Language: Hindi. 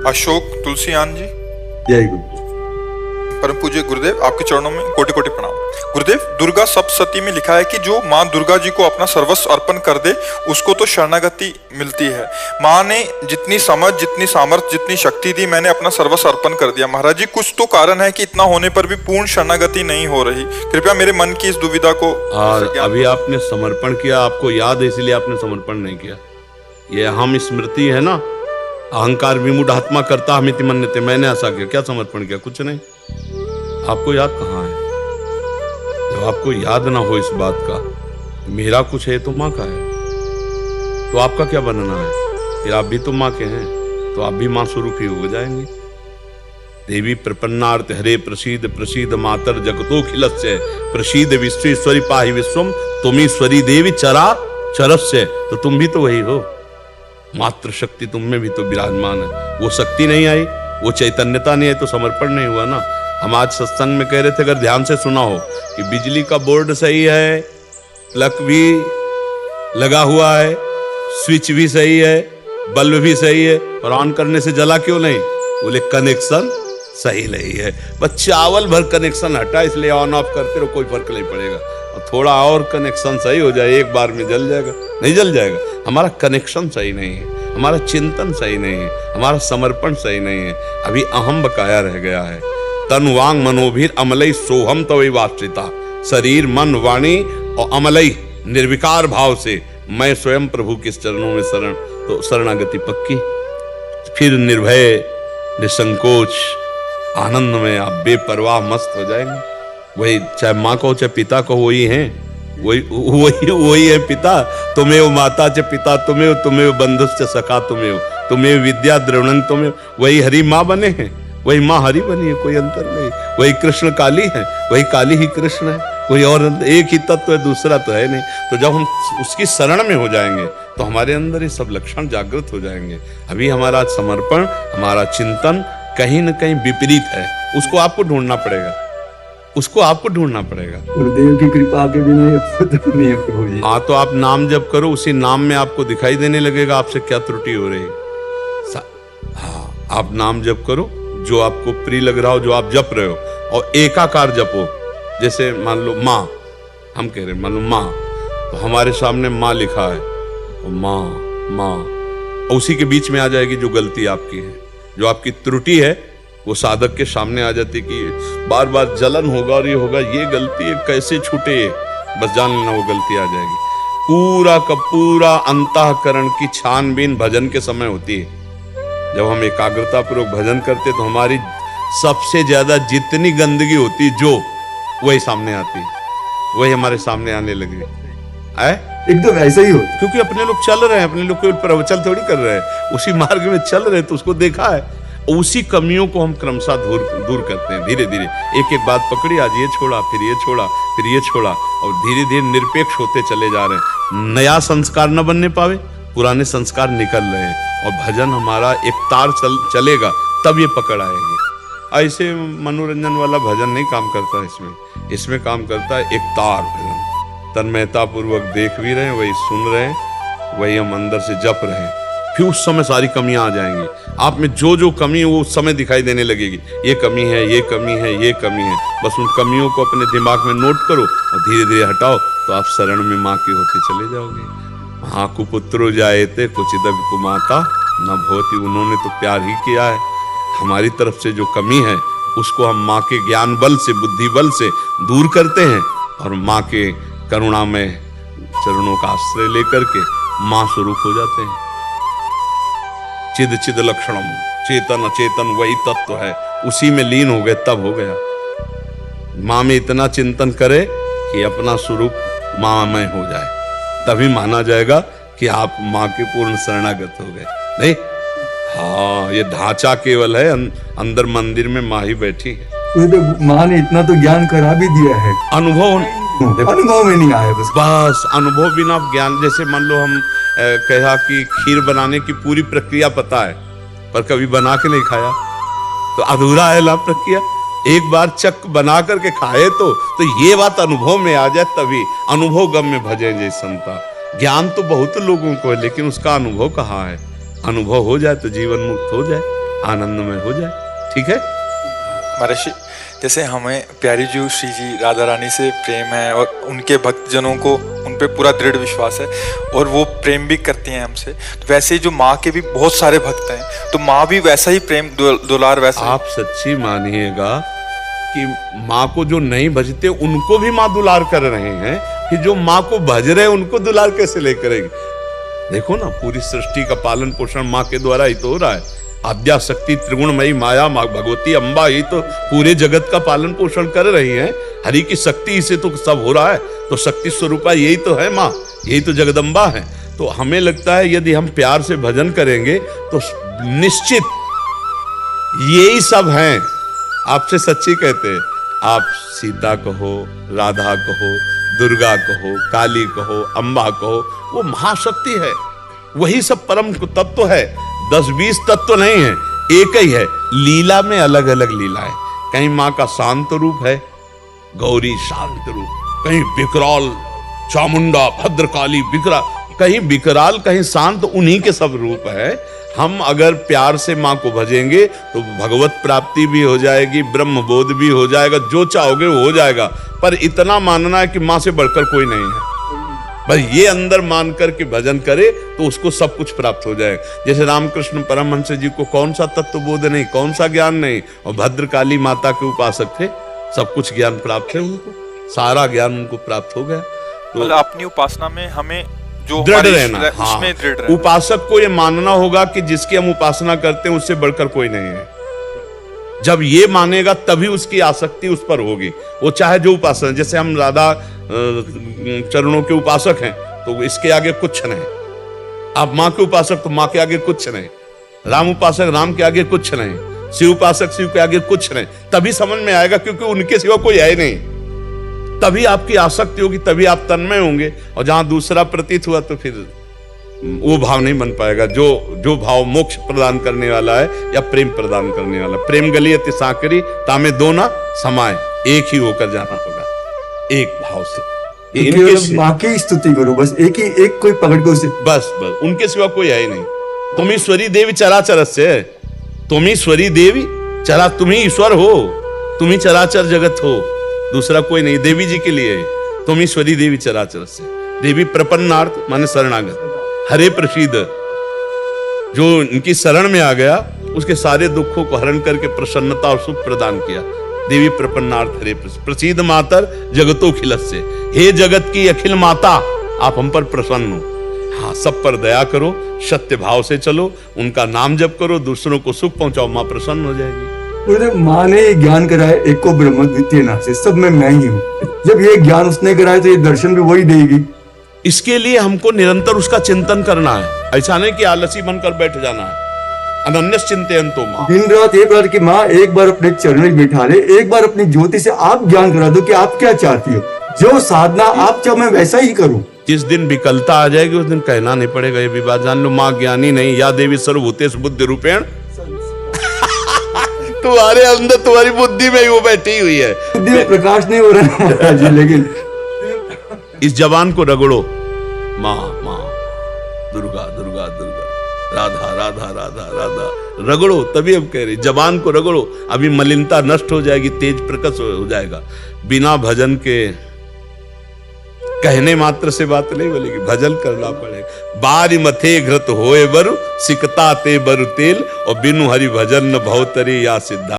अशोक तुलसीयान जी। जय गुरु। परम पूज्य गुरुदेव, आपके चरणों में कोटि कोटि प्रणाम। गुरुदेव, दुर्गा सप्तशती में लिखा है कि जो माँ दुर्गा जी को अपना सर्वस्व अर्पण कर दे उसको तो शरणागति मिलती है। माँ ने जितनी समझ, जितनी सामर्थ्य, जितनी शक्ति दी, मैंने अपना सर्वस्व अर्पण कर दिया। महाराज जी, कुछ तो कारण है कि इतना होने पर भी पूर्ण शरणागति नहीं हो रही। कृपया मेरे मन की इस दुविधा को। अभी आपने समर्पण किया, आपको याद है इसलिए आपने समर्पण नहीं किया। ये अहम स्मृति है ना, अहंकार विमूढ़ आत्मा करता हमिति मन्यते, मैंने ऐसा किया, क्या समर्पण किया? कुछ नहीं। आपको याद कहाँ है? जब आपको याद ना हो इस बात का, मेरा कुछ है तो माँ का है, तो आपका क्या बनना है? फिर आप भी तो माँ के हैं, तो आप भी माँ स्वरूप ही हो जाएंगे। देवी प्रपन्नार्थ हरे प्रसीद प्रसीद मातर जगतोखिलस्य प्रसीद विश्वेश्वरी पाहि विश्वम तुमीश्वरी देवी चरा चरस्य, तो तुम भी तो वही हो। मात्र शक्ति तुम में भी तो विराजमान है। वो शक्ति नहीं आई, वो चैतन्यता नहीं आई, तो समर्पण नहीं हुआ ना। हम आज सत्संग में कह रहे थे, अगर ध्यान से सुना हो, कि बिजली का बोर्ड सही है, प्लग भी लगा हुआ है, स्विच भी सही है, बल्ब भी सही है, और ऑन करने से जला क्यों नहीं? बोले कनेक्शन सही नहीं है। बस चावल भर कनेक्शन हटा, इसलिए ऑन ऑफ करते रहो, कोई फर्क नहीं पड़ेगा। और थोड़ा और कनेक्शन सही हो जाए, एक बार में जल जाएगा? नहीं जल जाएगा। हमारा कनेक्शन सही नहीं है, हमारा चिंतन सही नहीं है, हमारा समर्पण सही नहीं है। अभी अहम बकाया रह गया है। तन वांग मनोभीर अमलई सोहम तवै वाश्रिता, शरीर मन वाणी और अमलई निर्विकार भाव से मैं स्वयं प्रभु के चरणों में शरण, तो शरणागति पक्की। फिर निर्भय, निसंकोच, आनंद में आप बेपरवाह मस्त हो जाएंगे। वही, चाहे माँ को चाहे पिता को, वही हैं, वही है पिता। तुम्हें माता च पिता तुम्हें, तुम्हें बंधुश्च सखा तुम्हें विद्या द्रवणं तुम्हें। वही हरि माँ बने हैं, वही माँ हरि बनी है, कोई अंतर नहीं। वही कृष्ण काली है, वही काली ही कृष्ण है, कोई और एक ही तत्व है, दूसरा तो है नहीं। तो जब हम उसकी शरण में हो जाएंगे तो हमारे अंदर ये सब लक्षण जागृत हो जाएंगे। अभी हमारा समर्पण, हमारा चिंतन कहीं न कहीं विपरीत है। उसको आपको ढूंढना पड़ेगा, उसको आपको ढूंढना पड़ेगा। गुरुदेव की कृपा के बिना नहीं है प्रभु जी। हाँ, तो आप नाम जप करो, उसी नाम में आपको दिखाई देने लगेगा आपसे क्या त्रुटि हो रही है। हाँ, आप नाम जप करो, जो आपको प्रिय लग रहा हो, जो आप जप रहे हो, और एकाकार जपो। जैसे मान लो माँ, हम कह रहे हैं मान लो माँ, तो हमारे सामने माँ लिखा है, और माँ माँ, उसी के बीच में आ जाएगी जो गलती आपकी है, जो आपकी त्रुटि है, वो साधक के सामने आ जाती कि बार बार जलन होगा और ये होगा, ये गलती है, कैसे छूटे ये, बस जान लेना वो गलती आ जाएगी। पूरा का पूरा अंतःकरण की छानबीन भजन के समय होती है। जब हम एकाग्रता पूर्वक भजन करते तो हमारी सबसे ज्यादा जितनी गंदगी होती जो, वही सामने आती, वही हमारे सामने आने लगे। एकदम ऐसा ही हो, क्योंकि अपने लोग चल रहे हैं, अपने लोग कोई प्रवचन थोड़ी कर रहे हैं, उसी मार्ग में चल रहे हैं, तो उसको देखा है। उसी कमियों को हम क्रमशः दूर करते हैं। धीरे धीरे एक एक बात पकड़ी, आज ये छोड़ा, फिर ये छोड़ा, फिर ये छोड़ा, और धीरे धीरे निरपेक्ष होते चले जा रहे हैं। नया संस्कार न बनने पावे, पुराने संस्कार निकल रहे हैं, और भजन हमारा एक तार चलेगा, तब ये पकड़ आएगी। ऐसे मनोरंजन वाला भजन नहीं काम करता इसमें काम करता है एक तार भजन। तन्मयता पूर्वक देख भी रहे हैं, वही सुन रहे हैं, वही हम अंदर से जप रहे हैं। फिर उस समय सारी कमियां आ जाएंगी। आप में जो जो कमी है वो उस समय दिखाई देने लगेगी। ये कमी है, ये कमी है, ये कमी है। बस उन कमियों को अपने दिमाग में नोट करो और धीरे धीरे हटाओ, तो आप शरण में माँ के होते चले जाओगे। हाँ, कुपुत्रो जायते कुचिदपि कुमाता न भवति, उन्होंने तो प्यार ही किया है। हमारी तरफ से जो कमी है उसको हम माँ के ज्ञान बल से, बुद्धि बल से दूर करते हैं, और माँ के करुणा में चरणों का आश्रय लेकर के माँ स्वरूप हो जाते हैं। चिद चिद लक्षणम, चेतन अचेतन वही तत्व है, उसी में लीन हो गए, तब हो गया। माँ में इतना चिंतन करे कि अपना स्वरूप माँ में हो जाए, तभी माना जाएगा कि आप माँ के पूर्ण शरणागत हो गए। नहीं, हाँ, ये ढांचा केवल है, अंदर मंदिर में माँ ही बैठी है। तो माँ ने इतना तो ज्ञान करा भी दिया है, अनुभव में नहीं आया। बस अनुभव बिना ज्ञान। जैसे मान लो हम कहा कि खीर बनाने की पूरी प्रक्रिया पता है, पर कभी बना के नहीं खाया, तो अधूरा है ना प्रक्रिया। एक बार चक बना करके खाए तो ये बात अनुभव में आ जाए, तभी अनुभव गम में भजे जय संता। ज्ञान तो बहुत लोगों को है, लेकिन उसका अनुभव कहाँ है? अनुभव हो जाए तो जीवन मुक्त हो जाए। आनंदमय हो जाए। ठीक है। महर्षि, जैसे हमें प्यारी जी श्री जी राधा रानी से प्रेम है और उनके भक्तजनों को उन पे पूरा दृढ़ विश्वास है और वो प्रेम भी करती हैं हमसे, तो वैसे ही जो माँ के भी बहुत सारे भक्त हैं, तो माँ भी वैसा ही प्रेम दुलार वैसा आप सच्ची मानिएगा कि माँ को जो नहीं भजते उनको भी माँ दुलार कर रहे हैं, कि जो माँ को भज रहे हैं उनको दुलार कैसे ले करेंगे। देखो ना, पूरी सृष्टि का पालन पोषण माँ के द्वारा ही तो हो रहा है। आद्या शक्ति त्रिगुणमयी माया माँ भगवती अम्बा ही तो पूरे जगत का पालन पोषण कर रही है। हरि की शक्ति से तो सब हो रहा है। तो शक्ति स्वरूपा यही तो है माँ, यही तो जगदम्बा है। तो हमें लगता है यदि हम प्यार से भजन करेंगे तो निश्चित यही सब हैं। आपसे सच्ची कहते हैं, आप सीता कहो, राधा कहो, दुर्गा कहो, काली कहो, अम्बा कहो, वो महाशक्ति है। वही सब परम तत्व है। 10-20 तत्व नहीं है, एक ही है। लीला में अलग अलग लीला है। कहीं माँ का शांत रूप है, गौरी शांत रूप, कहीं विकराल चामुंडा भद्रकाली विकराल, कहीं विकराल कहीं शांत, उन्हीं के सब रूप है। हम अगर प्यार से माँ को भजेंगे तो भगवत प्राप्ति भी हो जाएगी, ब्रह्म बोध भी हो जाएगा, जो चाहोगे वो हो जाएगा। पर इतना मानना है कि माँ से बढ़कर कोई नहीं है, बस ये अंदर मान कर के भजन करे तो उसको सब कुछ प्राप्त हो जाएगा। जैसे रामकृष्ण परमहंस जी को कौन सा तत्व बोध नहीं, कौन सा ज्ञान नहीं, और भद्रकाली माता के उपासक थे, सब कुछ ज्ञान प्राप्त है उनको, सारा ज्ञान उनको प्राप्त हो गया। तो मतलब अपनी उपासना में हमें जो दृढ़ हमारी रहना, उसमें दृढ़ रहना। उपासक को ये मानना होगा कि जिसकी हम उपासना करते हैं उससे बढ़कर कोई नहीं है। जब ये मानेगा तभी उसकी आसक्ति उस पर होगी, वो चाहे जो उपासना। जैसे हम राधा चरणों के उपासक हैं तो इसके आगे कुछ नहीं, आप माँ के उपासक तो माँ के आगे कुछ नहीं, राम उपासक राम के आगे कुछ नहीं, शिव उपासक शिव के आगे कुछ नहीं। तभी समझ में आएगा, क्योंकि उनके सिवा कोई है नहीं। तभी आपकी आसक्ति होगी, तभी आप तन्मय होंगे। और जहां दूसरा प्रतीत हुआ तो फिर वो भाव नहीं बन पाएगा, जो भाव मोक्ष प्रदान करने वाला है या प्रेम प्रदान करने वाला। प्रेम गली अति साकरी तामे दो ना समाए, एक ही होकर जाना होगा, एक भाव से। केवल माँ की स्तुति करो, बस एक कोई पकड़ के उसे, बस उनके सिवा कोई है ही नहीं। तुम ईश्वरी देवी चराचर से, तुम ईश्वरी देवी चरा, तुम ही ईश्वर हो, तुम ही चराचर जगत हो, दूसरा कोई नहीं। देवी जी के लिए तुम ईश्वरी देवी चराचर से। देवी प्रपन्नार्थ माने शरणागत, हरे प्रसीद, जो इनकी शरण में आ गया उसके सारे दुखों को हरण करके प्रसन्नता और सुख प्रदान किया। देवी प्रपन्नार्थ हरे प्रसीद मातर जगतो खिलत से, हे जगत की अखिल माता आप हम पर प्रसन्न हो। हाँ, सब पर दया करो, सत्य भाव से चलो, उनका नाम जप करो, दूसरों को सुख पहुंचाओ, माँ प्रसन्न हो जाएगी। माँ ने ये ज्ञान कराया, एक को ब्रह्म द्वितीय नास्ति, सब में मैं ही हूँ। जब ये ज्ञान उसने कराया तो ये दर्शन भी वही देगी। इसके लिए हमको निरंतर उसका चिंतन करना है, ऐसा नहीं कि आलसी बनकर बैठ जाना है। अनन्य चिंतयन्तो मां, दिन रात ये बार की माँ एक बार अपने चरण में बिठा ले, एक बार अपनी ज्योति से आप ज्ञान करा दो कि आप क्या चाहती हो, जो साधना आप चाहो मैं वैसा ही करूं। जिस दिन विकलता आ जाएगी उस दिन कहना नहीं पड़ेगा ये विवाद जान लो, माँ ज्ञानी नहीं, या देवी सर्वभूतेषु बुद्धि रूपेण तुम्हारे अंदर तुम्हारी बुद्धि में ही वो बैठी हुई है। बुद्धि में प्रकाश नहीं हो रहा है जी, लेकिन इस जवान को रगड़ो, माँ माँ, दुर्गा दुर्गा दुर्गा, राधा राधा राधा राधा, रगड़ो, तभी हम कह रहे जवान को रगड़ो, अभी मलिनता नष्ट हो जाएगी, तेज प्रकट हो जाएगा। बिना भजन के कहने मात्र से बात नहीं बोलेगी, भजन करना पड़ेगा। बारी मथे घृत होए बरु सिकता ते बरु तेल, और बिनु हरि भजन न भवतरे या सिद्धा।